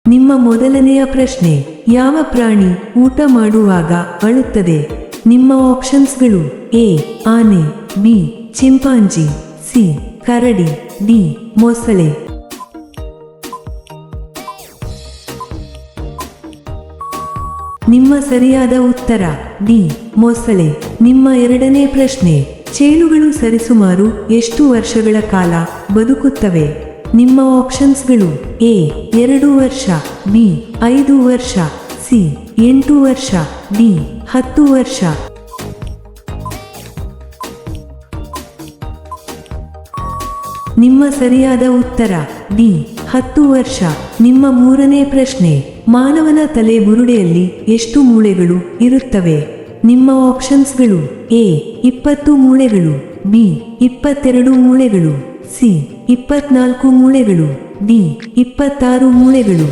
ನಿಮ್ಮ ಮೊದಲನೆಯ ಪ್ರಶ್ನೆ, ಯಾವ ಪ್ರಾಣಿ ಊಟ ಮಾಡುವಾಗ ಅಳುತ್ತದೆ? ನಿಮ್ಮ ಆಪ್ಷನ್ಸ್ಗಳು: ಎ ಆನೆ, ಬಿ ಚಿಂಪಾಂಜಿ, ಸಿ ಕರಡಿ, ಡಿ ಮೊಸಳೆ. ನಿಮ್ಮ ಸರಿಯಾದ ಉತ್ತರ ಡಿ ಮೊಸಳೆ. ನಿಮ್ಮ ಎರಡನೇ ಪ್ರಶ್ನೆ, ಚೇಳುಗಳು ಸರಿಸುಮಾರು ಎಷ್ಟು ವರ್ಷಗಳ ಕಾಲ ಬದುಕುತ್ತವೆ? ನಿಮ್ಮ ಆಪ್ಷನ್ಸ್ಗಳು: ಎ 2 ವರ್ಷ, ಬಿ 5 ವರ್ಷ, ಸಿ 8 ವರ್ಷ, ಡಿ 10 ವರ್ಷ. ನಿಮ್ಮ ಸರಿಯಾದ ಉತ್ತರ ಡಿ 10 ವರ್ಷ. ನಿಮ್ಮ ಮೂರನೇ ಪ್ರಶ್ನೆ, ಮಾನವನ ತಲೆ ಬುರುಡೆಯಲ್ಲಿ ಎಷ್ಟು ಮೂಳೆಗಳು ಇರುತ್ತವೆ? ನಿಮ್ಮ ಆಪ್ಷನ್ಸ್ಗಳು: ಎ 20 ಮೂಳೆಗಳು, ಬಿ 22 ಮೂಳೆಗಳು, ಸಿ 24 ಮೂಳೆಗಳು, ಡಿ 26 ಮೂಳೆಗಳು.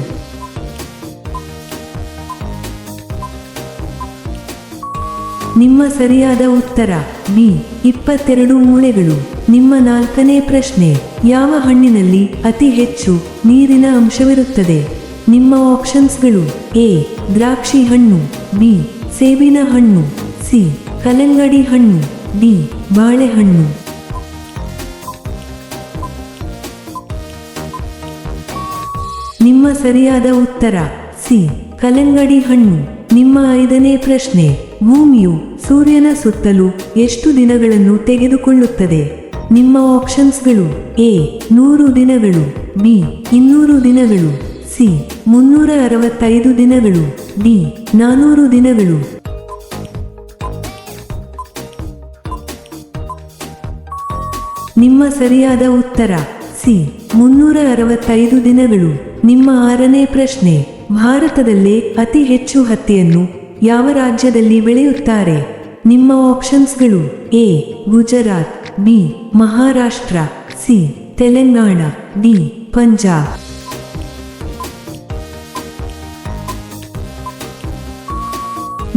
ನಿಮ್ಮ ಸರಿಯಾದ ಉತ್ತರ ಬಿ 22 ಮೂಳೆಗಳು. ನಿಮ್ಮ ನಾಲ್ಕನೇ ಪ್ರಶ್ನೆ, ಯಾವ ಹಣ್ಣಿನಲ್ಲಿ ಅತಿ ಹೆಚ್ಚು ನೀರಿನ ಅಂಶವಿರುತ್ತದೆ? ನಿಮ್ಮ ಆಪ್ಷನ್ಸ್ಗಳು: ಎ ದ್ರಾಕ್ಷಿ ಹಣ್ಣು, ಬಿ ಸೇಬಿನ ಹಣ್ಣು, ಸಿ ಕಲ್ಲಂಗಡಿ ಹಣ್ಣು, ಡಿ ಬಾಳೆಹಣ್ಣು. ನಿಮ್ಮ ಸರಿಯಾದ ಉತ್ತರ ಸಿ ಕಲ್ಲಂಗಡಿ ಹಣ್ಣು. ನಿಮ್ಮ ಐದನೇ ಪ್ರಶ್ನೆ, ಭೂಮಿಯು ಸೂರ್ಯನ ಸುತ್ತಲೂ ಎಷ್ಟು ದಿನಗಳನ್ನು ತೆಗೆದುಕೊಳ್ಳುತ್ತದೆ? ನಿಮ್ಮ ಆಪ್ಷನ್ಸ್ಗಳು: ಎ 100 ದಿನಗಳು, ಬಿ 200 ದಿನಗಳು, ಸಿ 365 ದಿನಗಳು, ಡಿ 400 ದಿನಗಳು. ನಿಮ್ಮ ಸರಿಯಾದ ಉತ್ತರ ಸಿ 365 ದಿನಗಳು. ನಿಮ್ಮ ಆರನೇ ಪ್ರಶ್ನೆ, ಭಾರತದಲ್ಲೇ ಅತಿ ಹೆಚ್ಚು ಹತ್ತಿಯನ್ನು ಯಾವ ರಾಜ್ಯದಲ್ಲಿ ಬೆಳೆಯುತ್ತಾರೆ? ನಿಮ್ಮ ಆಪ್ಷನ್ಸ್ಗಳು: A Gujarat, B Maharashtra, C Telangana, D Punjab.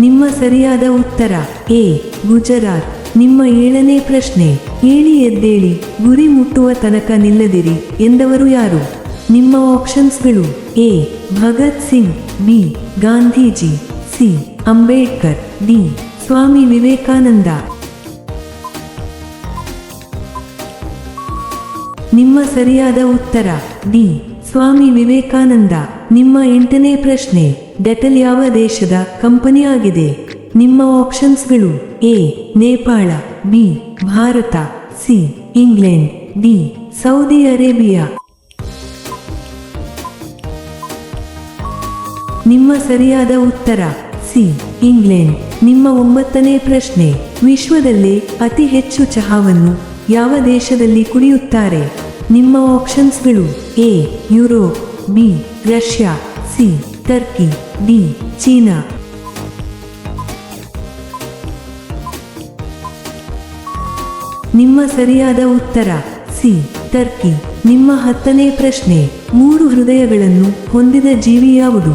ನಿಮ್ಮ ಸರಿಯಾದ ಉತ್ತರ ಎ ಗುಜರಾತ್. ನಿಮ್ಮ ಏಳನೇ ಪ್ರಶ್ನೆ, ಏಳಿ ಎದ್ದೇಳಿ ಗುರಿ ಮುಟ್ಟುವ ತನಕ ನಿಲ್ಲದಿರಿ ಎಂದವರು ಯಾರು? ನಿಮ್ಮ ಆಪ್ಷನ್ಸ್ಗಳು: A Bhagat Singh, B Gandhiji, C Ambedkar, D Swami Vivekananda. ನಿಮ್ಮ ಸರಿಯಾದ ಉತ್ತರ ಡಿ ಸ್ವಾಮಿ ವಿವೇಕಾನಂದ. ನಿಮ್ಮ ಎಂಟನೇ ಪ್ರಶ್ನೆ, ಡೆಟಲ್ ಯಾವ ದೇಶದ ಕಂಪನಿಯಾಗಿದೆ? ನಿಮ್ಮ ಆಪ್ಷನ್ಸ್ಗಳು: A Nepal, B Bharat, C England, D Saudi Arabia. ನಿಮ್ಮ ಸರಿಯಾದ ಉತ್ತರ ಸಿ ಇಂಗ್ಲೆಂಡ್. ನಿಮ್ಮ ಒಂಬತ್ತನೇ ಪ್ರಶ್ನೆ, ವಿಶ್ವದಲ್ಲೇ ಅತಿ ಹೆಚ್ಚು ಚಹಾವನ್ನು ಯಾವ ದೇಶದಲ್ಲಿ ಕುಡಿಯುತ್ತಾರೆ? ನಿಮ್ಮ ಆಪ್ಷನ್ಸ್ಗಳು: A Europe, B Russia, C Turkey, D China. ನಿಮ್ಮ ಸರಿಯಾದ ಉತ್ತರ ಸಿ ಟರ್ಕಿ. ನಿಮ್ಮ 10ನೇ ಪ್ರಶ್ನೆ, 3 ಹೃದಯಗಳನ್ನು ಹೊಂದಿದ ಜೀವಿ ಯಾವುದು?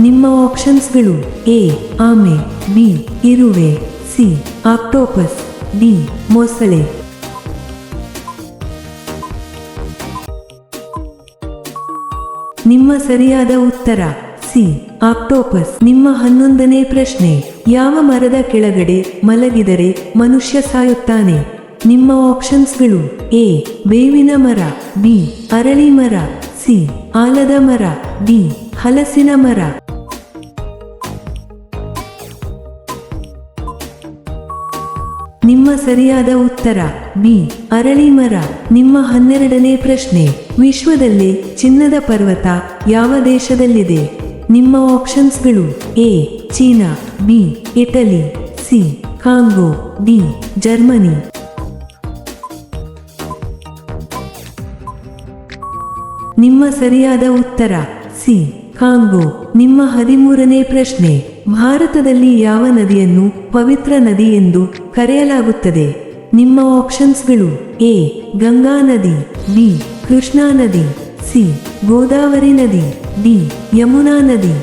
ನಿಮ್ಮ ಆಪ್ಷನ್ಸ್ಗಳು: ಎ ಆಮೆ, ಬಿ ಇರುವೆ, ಸಿ ಆಕ್ಟೋಪಸ್, ಡಿ ಮೊಸಳೆ. ನಿಮ್ಮ ಸರಿಯಾದ ಉತ್ತರ ಸಿ ಆಕ್ಟೋಪಸ್. ನಿಮ್ಮ 11ನೇ ಪ್ರಶ್ನೆ, ಯಾವ ಮರದ ಕೆಳಗಡೆ ಮಲಗಿದರೆ ಮನುಷ್ಯ ಸಾಯುತ್ತಾನೆ? ನಿಮ್ಮ ಆಪ್ಷನ್ಸ್ಗಳು: ಎ ಬೇವಿನ ಮರ, ಬಿ ಅರಳಿ ಮರ, ಸಿ ಆಲದ ಮರ, ಡಿ ಹಲಸಿನ ಮರ. ನಿಮ್ಮ ಸರಿಯಾದ ಉತ್ತರ ಬಿ ಅರಳಿ ಮರ. ನಿಮ್ಮ 12ನೇ ಪ್ರಶ್ನೆ, ವಿಶ್ವದಲ್ಲೇ ಚಿನ್ನದ ಪರ್ವತ ಯಾವ ದೇಶದಲ್ಲಿದೆ? ನಿಮ್ಮ ಆಪ್ಷನ್ಸ್ಗಳು: A China, B Italy, C Congo, D Germany. ನಿಮ್ಮ ಸರಿಯಾದ ಉತ್ತರ ಸಿ ಕಾಂಗೋ. ನಿಮ್ಮ 13ನೇ ಪ್ರಶ್ನೆ, ಭಾರತದಲ್ಲಿ ಯಾವ ನದಿಯನ್ನು ಪವಿತ್ರ ನದಿ ಎಂದು ಕರೆಯಲಾಗುತ್ತದೆ? ನಿಮ್ಮ ಆಪ್ಷನ್ಸ್ಗಳು: ಎ ಗಂಗಾ ನದಿ, ಬಿ ಕೃಷ್ಣಾ ನದಿ, ಸಿ ಗೋದಾವರಿ ನದಿ, ಡಿ ಯಮುನಾ ನದಿ.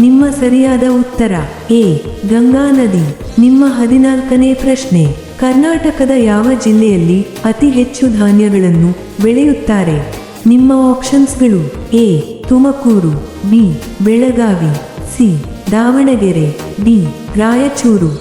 ನಿಮ್ಮ ಸರಿಯಾದ ಉತ್ತರ ಎ ಗಂಗಾ ನದಿ. ನಿಮ್ಮ 14ನೇ ಪ್ರಶ್ನೆ, ಕರ್ನಾಟಕದ ಯಾವ ಜಿಲ್ಲೆಯಲ್ಲಿ ಅತಿ ಹೆಚ್ಚು ಧಾನ್ಯಗಳನ್ನು ಬೆಳೆಯುತ್ತಾರೆ? ನಿಮ್ಮ ಆಪ್ಷನ್ಸ್ಗಳು: A Tumakuru, B Belagavi, C Davanagere, D Raichur.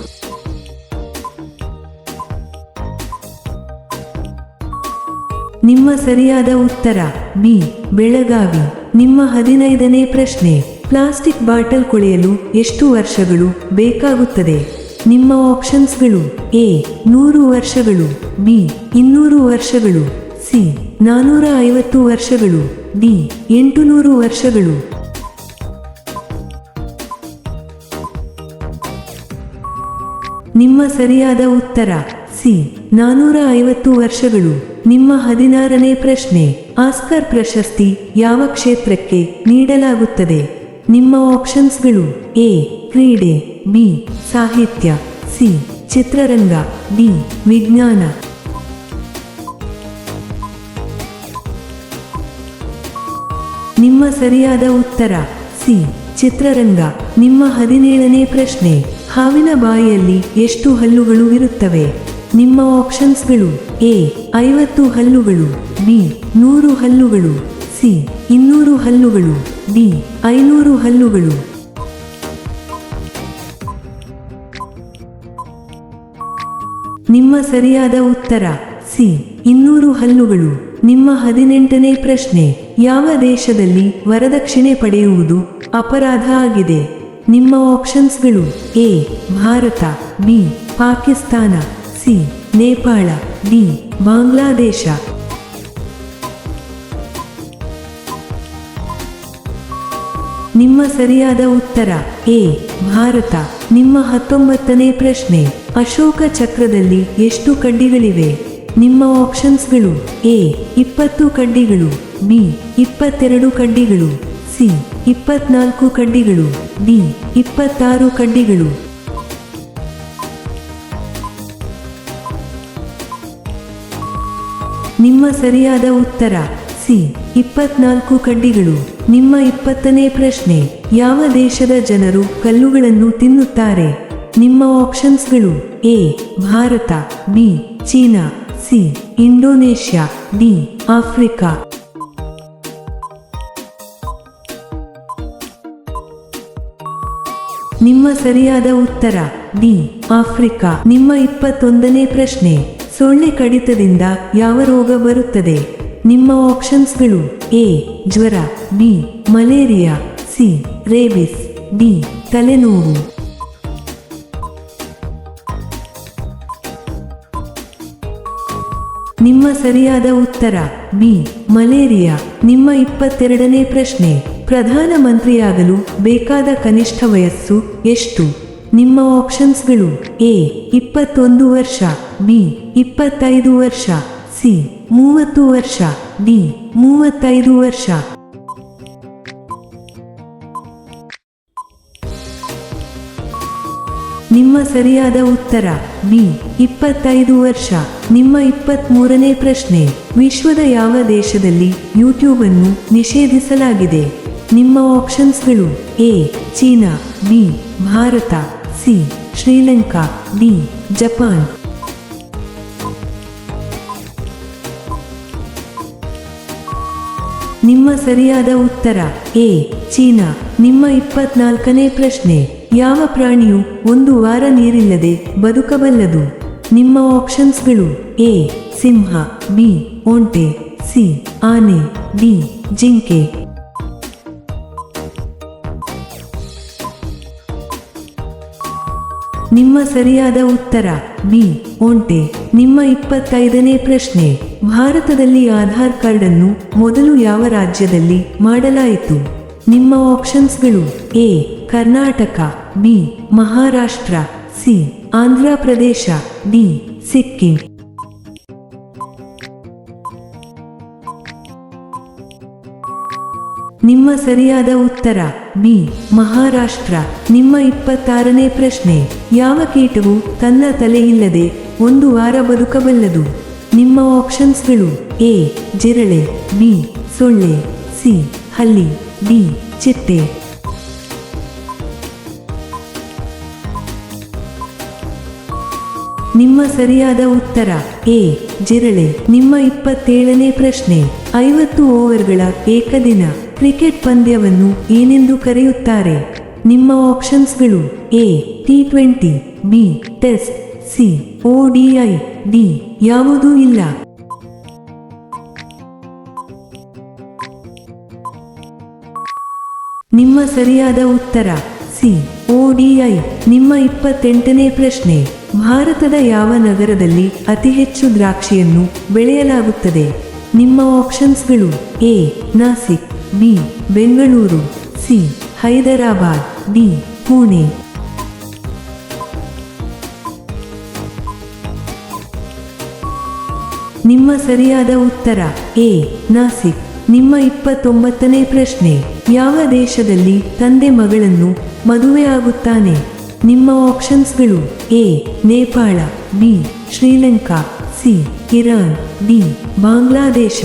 ನಿಮ್ಮ ಸರಿಯಾದ ಉತ್ತರ ಬಿ ಬೆಳಗಾವಿ. ನಿಮ್ಮ 15ನೇ ಪ್ರಶ್ನೆ: ಪ್ಲಾಸ್ಟಿಕ್ ಬಾಟಲ್ ಕೊಳೆಯಲು ಎಷ್ಟು ವರ್ಷಗಳು ಬೇಕಾಗುತ್ತದೆ? ನಿಮ್ಮ ಆಪ್ಷನ್ಸ್ಗಳು: ಎ 100 ವರ್ಷಗಳು, ಬಿ 200 ವರ್ಷಗಳು, ಸಿ 450 ವರ್ಷಗಳು, ಡಿ 800 ವರ್ಷಗಳು. ನಿಮ್ಮ ಸರಿಯಾದ ಉತ್ತರ ಸಿ 450 ವರ್ಷಗಳು. ನಿಮ್ಮ 16ನೇ ಪ್ರಶ್ನೆ: ಆಸ್ಕರ್ ಪ್ರಶಸ್ತಿ ಯಾವ ಕ್ಷೇತ್ರಕ್ಕೆ ನೀಡಲಾಗುತ್ತದೆ? ನಿಮ್ಮ ಆಪ್ಷನ್ಸ್ಗಳು: ಎ ಕ್ರೀಡೆ, ಬಿ ಸಾಹಿತ್ಯ, ಸಿ ಚಿತ್ರರಂಗ, ಡಿ ವಿಜ್ಞಾನ. ನಿಮ್ಮ ಸರಿಯಾದ ಉತ್ತರ ಸಿ ಚಿತ್ರರಂಗ. ನಿಮ್ಮ 17ನೇ ಪ್ರಶ್ನೆ: ಹಾವಿನ ಬಾಯಿಯಲ್ಲಿ ಎಷ್ಟು ಹಲ್ಲುಗಳು ಇರುತ್ತವೆ? ನಿಮ್ಮ ಆಪ್ಷನ್ಸ್ಗಳು: ಎ 50 ಹಲ್ಲುಗಳು, ಬಿ 100 ಹಲ್ಲುಗಳು, ಸಿ 200 ಹಲ್ಲುಗಳು, ಡಿ 500 ಹಲ್ಲುಗಳು. ನಿಮ್ಮ ಸರಿಯಾದ ಉತ್ತರ ಸಿ 200 ಹಲ್ಲುಗಳು. ನಿಮ್ಮ 18ನೇ ಪ್ರಶ್ನೆ: ಯಾವ ದೇಶದಲ್ಲಿ ವರದಕ್ಷಿಣೆ ಪಡೆಯುವುದು ಅಪರಾಧ ಆಗಿದೆ? ನಿಮ್ಮ ಆಪ್ಷನ್ಸ್ಗಳು: A Bharat, B Pakistan, C Nepal, D Bangladesh. ನಿಮ್ಮ ಸರಿಯಾದ ಉತ್ತರ ಎ ಭಾರತ. ನಿಮ್ಮ 19ನೇ ಪ್ರಶ್ನೆ: ಅಶೋಕ ಚಕ್ರದಲ್ಲಿ ಎಷ್ಟು ಕಡ್ಡಿಗಳಿವೆ? ನಿಮ್ಮ ಆಪ್ಷನ್ಸ್ಗಳು: ಎ 20 ಕಡ್ಡಿಗಳು, ಬಿ 22 ಕಡ್ಡಿಗಳು, ಸಿ 24 ಕಡ್ಡಿಗಳು, ಡಿ 26 ಕಡ್ಡಿಗಳು. ನಿಮ್ಮ ಸರಿಯಾದ ಉತ್ತರ ಸಿ 24 ಕಡ್ಡಿಗಳು. ನಿಮ್ಮ 20ನೇ ಪ್ರಶ್ನೆ: ಯಾವ ದೇಶದ ಜನರು ಕಲ್ಲುಗಳನ್ನು ತಿನ್ನುತ್ತಾರೆ? ನಿಮ್ಮ ಆಪ್ಷನ್ಸ್ಗಳು: A Bharat, B China, C Indonesia, D Africa. ನಿಮ್ಮ ಸರಿಯಾದ ಉತ್ತರ ಡಿ ಆಫ್ರಿಕಾ. ನಿಮ್ಮ 21ನೇ ಪ್ರಶ್ನೆ: ಸೊಳ್ಳೆ ಕಡಿತದಿಂದ ಯಾವ ರೋಗ ಬರುತ್ತದೆ? ನಿಮ್ಮ ಆಪ್ಷನ್ಸ್ಗಳು: ಎ ಜ್ವರ, B malaria, C rabies, D ತಲೆನೋವು. ನಿಮ್ಮ ಸರಿಯಾದ ಉತ್ತರ ಬಿ ಮಲೇರಿಯಾ. ನಿಮ್ಮ 22ನೇ ಪ್ರಶ್ನೆ: ಪ್ರಧಾನಮಂತ್ರಿಯಾಗಲು ಬೇಕಾದ ಕನಿಷ್ಠ ವಯಸ್ಸು ಎಷ್ಟು? ನಿಮ್ಮ ಆಪ್ಷನ್ಸ್ಗಳು: ಎ 21 ವರ್ಷ, ಬಿ 25 ವರ್ಷ, ಸಿ 30 ವರ್ಷ, ಡಿ 35 ವರ್ಷ. ನಿಮ್ಮ ಸರಿಯಾದ ಉತ್ತರ ಬಿ 25 ವರ್ಷ. ನಿಮ್ಮ 23ನೇ ಪ್ರಶ್ನೆ: ವಿಶ್ವದ ಯಾವ ದೇಶದಲ್ಲಿ ಯೂಟ್ಯೂಬ್ ಅನ್ನು ನಿಷೇಧಿಸಲಾಗಿದೆ? ನಿಮ್ಮ ಆಪ್ಷನ್ಸ್ಗಳು: A China, B Bharat, C Sri Lanka, D Japan. ನಿಮ್ಮ ಸರಿಯಾದ ಉತ್ತರ ಎ ಚೀನಾ. ನಿಮ್ಮ 24ನೇ ಪ್ರಶ್ನೆ: ಯಾವ ಪ್ರಾಣಿಯು 1 ವಾರ ನೀರಿಲ್ಲದೆ ಬದುಕಬಲ್ಲದು? ನಿಮ್ಮ ಆಪ್ಷನ್ಸ್ಗಳು: ಎ ಸಿಂಹ, ಬಿ ಒಂಟೆ, ಸಿ ಆನೆ, ಡಿ ಜಿಂಕೆ. ನಿಮ್ಮ ಸರಿಯಾದ ಉತ್ತರ ಬಿ ಒಂಟೆ. ನಿಮ್ಮ 25ನೇ ಪ್ರಶ್ನೆ: ಭಾರತದಲ್ಲಿ ಆಧಾರ್ ಕಾರ್ಡ್ ಅನ್ನು ಮೊದಲು ಯಾವ ರಾಜ್ಯದಲ್ಲಿ ಮಾಡಲಾಯಿತು? ನಿಮ್ಮ ಆಪ್ಷನ್ಸ್ಗಳು: A Karnataka, B Maharashtra, C Andhra Pradesh, D Sikkim. ನಿಮ್ಮ ಸರಿಯಾದ ಉತ್ತರ ಬಿ ಮಹಾರಾಷ್ಟ್ರ. ನಿಮ್ಮ 26ನೇ ಪ್ರಶ್ನೆ: ಯಾವ ಕೀಟವು ತನ್ನ ತಲೆಯಿಲ್ಲದೆ 1 ವಾರ ಬದುಕಬಲ್ಲದು? ನಿಮ್ಮ ಆಪ್ಷನ್ಸ್ಗಳು: ಎ ಜಿರಳೆ, ಬಿ ಸೊಳ್ಳೆ, ಸಿ ಹಲ್ಲಿ, ಡಿ ಚಿಟ್ಟೆ. ನಿಮ್ಮ ಸರಿಯಾದ ಉತ್ತರ ಎ ಜಿರಳೆ. ನಿಮ್ಮ 27ನೇ ಪ್ರಶ್ನೆ, 50 ಓವರ್ಗಳ ಏಕದಿನ ಕ್ರಿಕೆಟ್ ಪಂದ್ಯವನ್ನು ಏನೆಂದು ಕರೆಯುತ್ತಾರೆ? ನಿಮ್ಮ ಆಪ್ಷನ್ಸ್ಗಳು A T20, B test, C ODI, D ಯಾವುದೂ ಇಲ್ಲ. ನಿಮ್ಮ ಸರಿಯಾದ ಉತ್ತರ ಸಿ ODI. ನಿಮ್ಮ 28ನೇ ಪ್ರಶ್ನೆ, ಭಾರತದ ಯಾವ ನಗರದಲ್ಲಿ ಅತಿ ಹೆಚ್ಚು ದ್ರಾಕ್ಷಿಯನ್ನು ಬೆಳೆಯಲಾಗುತ್ತದೆ? ನಿಮ್ಮ ಆಪ್ಷನ್ಸ್ಗಳು A Nashik, B Bengaluru, C Hyderabad, D Pune. ನಿಮ್ಮ ಸರಿಯಾದ ಉತ್ತರ ಎ ನಾಸಿಕ್. ನಿಮ್ಮ 29ನೇ ಪ್ರಶ್ನೆ, ಯಾವ ದೇಶದಲ್ಲಿ ತಂದೆ ಮಗಳನ್ನು ಮದುವೆಯಾಗುತ್ತಾನೆ? ನಿಮ್ಮ ಆಪ್ಷನ್ಸ್ಗಳು A Nepal, B Sri Lanka, C Iran, D Bangladesh.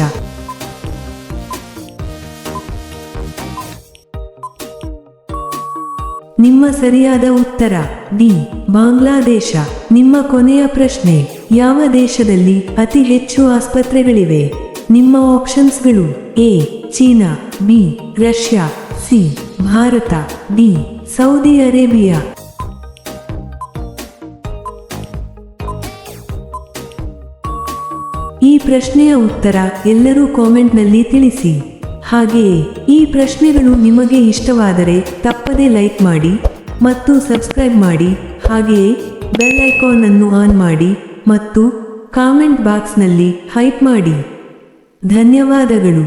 ನಿಮ್ಮ ಸರಿಯಾದ ಉತ್ತರ ಡಿ ಬಾಂಗ್ಲಾದೇಶ. ನಿಮ್ಮ ಕೊನೆಯ ಪ್ರಶ್ನೆ, ಯಾವ ದೇಶದಲ್ಲಿ ಅತಿ ಹೆಚ್ಚು ಆಸ್ಪತ್ರೆಗಳಿವೆ? ನಿಮ್ಮ ಆಪ್ಷನ್ಸ್ಗಳು A China, B Russia, C Bharat, D Saudi Arabia. ಈ ಪ್ರಶ್ನೆಯ ಉತ್ತರ ಎಲ್ಲರೂ ಕಾಮೆಂಟ್ನಲ್ಲಿ ತಿಳಿಸಿ. ಹಾಗೆಯೇ ಈ ಪ್ರಶ್ನೆಗಳು ನಿಮಗೆ ಇಷ್ಟವಾದರೆ ತಪ್ಪದೇ ಲೈಕ್ ಮಾಡಿ ಮತ್ತು ಸಬ್ಸ್ಕ್ರೈಬ್ ಮಾಡಿ. ಹಾಗೆಯೇ ಬೆಲ್ ಐಕಾನ್ ಅನ್ನು ಆನ್ ಮಾಡಿ ಮತ್ತು ಕಾಮೆಂಟ್ ಬಾಕ್ಸ್ನಲ್ಲಿ ಹೈಪ್ ಮಾಡಿ. ಧನ್ಯವಾದಗಳು.